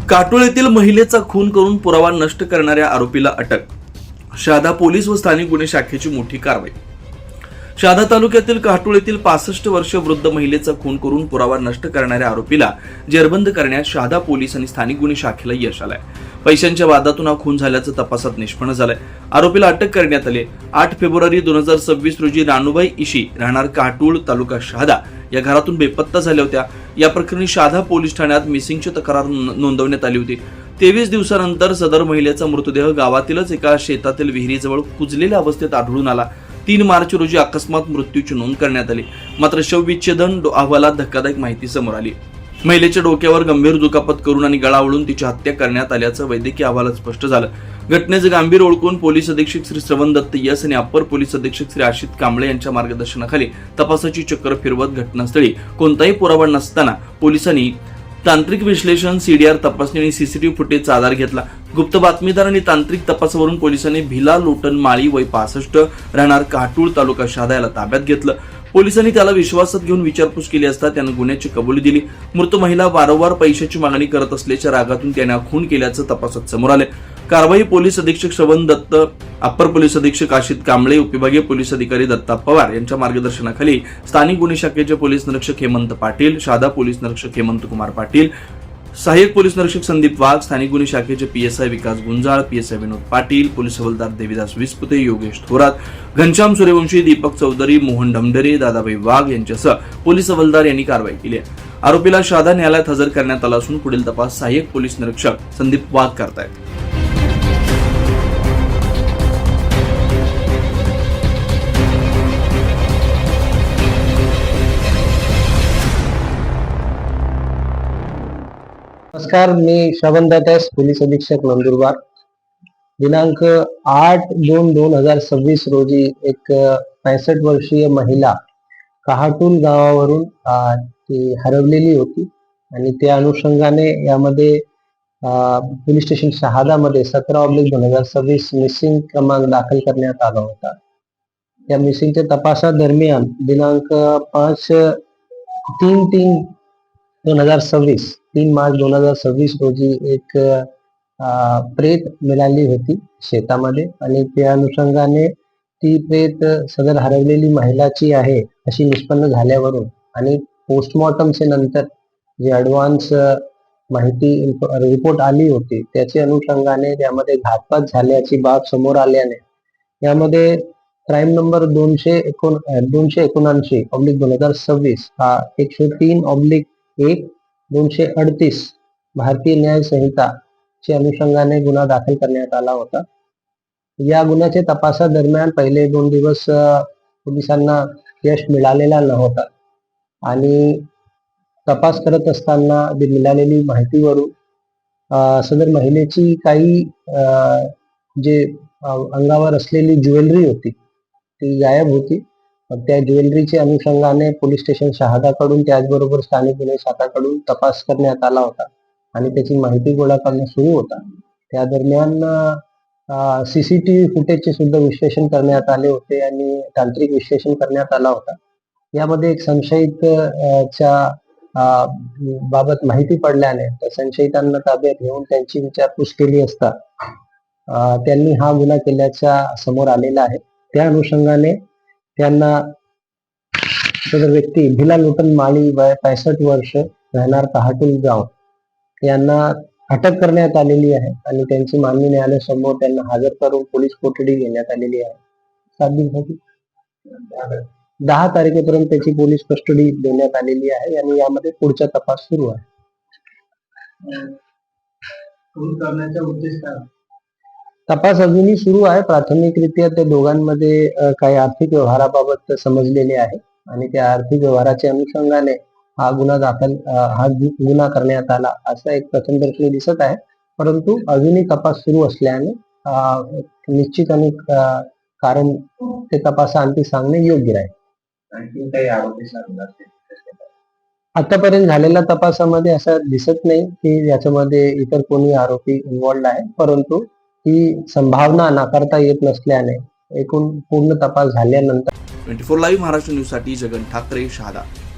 काटोल येथील महिलेचा खून करून पुरावा नष्ट करणाऱ्या आरोपीला अटक. शहादा पोलीस व स्थानिक गुन्हे शाखेची मोठी कारवाई. शहादा तालुक्यातील काटोल येथील 65 वर्षीय वृद्ध महिलेचा खून करून पुरावा नष्ट करणाऱ्या आरोपीला जेरबंद करण्यात शहादा पोलीस आणि स्थानिक गुन्हे शाखेला यश आलंय. पैशांच्या वादातून हा खून झाल्याचं तपासात निष्पन्न झालंय. आरोपीला अटक करण्यात आली. 8 फेब्रुवारी 2026 रोजी रानूबाई इशी राहणार काटोल तालुका शहादा या घरातून बेपत्ता झाल्या होत्या. या प्रकरणी शहादा पोलीस ठाण्यात मिसिंगची तक्रार नोंदवण्यात आली होती. 23 दिवसानंतर सदर महिलेचा मृतदेह गावातीलच एका शेतातील विहिरीजवळ कुजलेल्या अवस्थेत आढळून आला. 3 मार्च रोजी अकस्मात मृत्यूची नोंद करण्यात आली. मात्र शवविच्छेदन अहवालात धक्कादायक माहिती समोर आली. महिलेच्या डोक्यावर गंभीर दुखापत करून आणि गळा ओढून तिची हत्या करण्यात आल्याचं वैद्यकीय अहवालात स्पष्ट झालं. घटनेचे गांभीर्य ओळखून पोलीस अधीक्षक श्री श्रवण दत्त यस आणि अप्पर पोलीस अधीक्षक श्री आशित कांबळे यांच्या मार्गदर्शनाखाली तपासाची चक्र फिरवत घटनास्थळी कोणताही पुरावा नसताना पोलिसांनी तांत्रिक विश्लेषण, सीडीआर तपासणी आणि सीसीटीव्ही फुटेजचा आधार घेतला. गुप्त बातमीदार आणि तांत्रिक तपासावरून पोलिसांनी भिला लोटन माळी वय 65 राहणार काटोल तालुका शहादा याला ताब्यात घेतलं. पोलिसांनी त्याला विश्वासात घेऊन विचारपूस केली असता त्यानं गुन्ह्याची कबुली दिली. मृत महिला वारंवार पैशाची मागणी करत असल्याच्या रागातून त्याने खून केल्याचं तपासात समोर आले. कारवाई पोलीस अधीक्षक श्रवण दत्त, अप्पर पोलीस अधीक्षक आशित कांबळे, उपविभागीय पोलीस अधिकारी दत्ता पवार यांच्या मार्गदर्शनाखाली स्थानिक गुन्हे शाखेचे पोलीस निरीक्षक हेमंत पाटील, शहादा पोलीस निरीक्षक हेमंत कुमार पाटील, सहाय्यक पोलीस निरीक्षक संदीप वाघ, स्थानिक गुन्हे शाखेचे पीएसआय विकास गुंजाळ, पीएसआय विनोद पाटील, पोलीस हवालदार देवीदास विस्पुते, योगेश थोरात, घनश्याम सूर्यवंशी, दीपक चौधरी, मोहन ढमढरे, दादाभाई वाघ यांच्यासह पोलीस हवालदार यांनी कारवाई केली आहे. आरोपीला शहादा न्यायालयात हजर करण्यात आला असून पुढील तपास सहाय्यक पोलीस निरीक्षक संदीप वाघ करतायत. नमस्कार, मी श्रवण दत्त, पोलीस अधीक्षक नंदुरबार. दिनांक 8/2/2026 रोजी एक 65 वर्षीय महिला काटोल गावावरून ती हरवलेली होती आणि त्या अनुषंगाने यामध्ये पोलीस स्टेशन शहादामध्ये 17/2026 मिसिंग क्रमांक दाखल करण्यात आला होता. या मिसिंगच्या तपासादरम्यान दिनांक 3 मार्च 2026 रोजी एक प्रेत मिळाली होती शेतामध्ये आणि त्या अनुषंगाने ती प्रेत सदर हरवलेली महिलाची आहे अशी निष्पन्न झाल्यावरून आणि पोस्टमॉर्टमचे नंतर जे ॲडव्हान्स माहिती रिपोर्ट आली होती त्याच्या अनुषंगाने त्यामध्ये घातपात झाल्याची बाब समोर आल्याने यामध्ये क्राईम नंबर 279/2026 हा 103/1/238 भारतीय न्याय संहिता च्या अनुषंगाने गुन्हा दाखल करण्यात आला होता. या गुन्ह्याच्या तपासादरम्यान पहिले 2 दिवस पोलिसांना यश मिळालेला नव्हता आणि तपास करत असताना मिळालेली माहितीवरून सदर महिलेची काही जे अंगावर असलेली ज्वेलरी होती ती गायब होती. त्या ज्वेलरीच्या अनुषंगाने पोलीस स्टेशन शहादाकडून त्याचबरोबर स्थानिक गुन्हे शाखाकडून तपास करण्यात आला होता आणि त्याची माहिती गोळा करणं सुरू होता. त्या दरम्यान सीसीटीव्ही फुटेजचे सुद्धा विश्लेषण करण्यात आले होते आणि तांत्रिक विश्लेषण करण्यात आला होता. यामध्ये एक संशयित च्या बाबत माहिती पडल्याने त्या संशयितांना ताब्यात घेऊन त्यांची विचारपूस केली असता त्यांनी हा गुन्हा केल्याचा समोर आलेला आहे. त्या अनुषंगाने त्यांना सदर व्यक्ती भिला लोटन माळी वय 65 वर्ष राहणार काटोल गाव यांना अटक करण्यात आलेली आहे आणि त्यांची माननीय न्यायालयासमोर त्यांना हजर करून पोलीस कोठडी घेण्यात आलेली आहे. 7 दिवसाची 10 तारखेपर्यंत त्याची पोलीस कस्टडी देण्यात आलेली आहे आणि यामध्ये पुढचा तपास सुरू आहे. तपास अजूनही सुरू आहे. प्राथमिकरित्या त्या दोघांमध्ये काही आर्थिक व्यवहाराबाबत समजलेले आहे आणि त्या आर्थिक व्यवहाराच्या अनुषंगाने हा गुन्हा करण्यात आला असा एक प्रथमदर्शनी दिसत आहे. परंतु अजूनही तपास सुरू असल्याने निश्चित आणि कारण ते तपासाअंती सांगणे योग्य राहील. आणखी काही आरोपी आतापर्यंत झालेल्या तपासामध्ये असं दिसत नाही की याच्यामध्ये इतर कोणी आरोपी इन्व्हॉल्ड आहे, परंतु ही संभावना नाकारता येत नसल्याने एकूण पूर्ण तपास झाल्यानंतर 24 लाईव्ह महाराष्ट्र न्यूज साठी जगन ठाकरे, शहादा.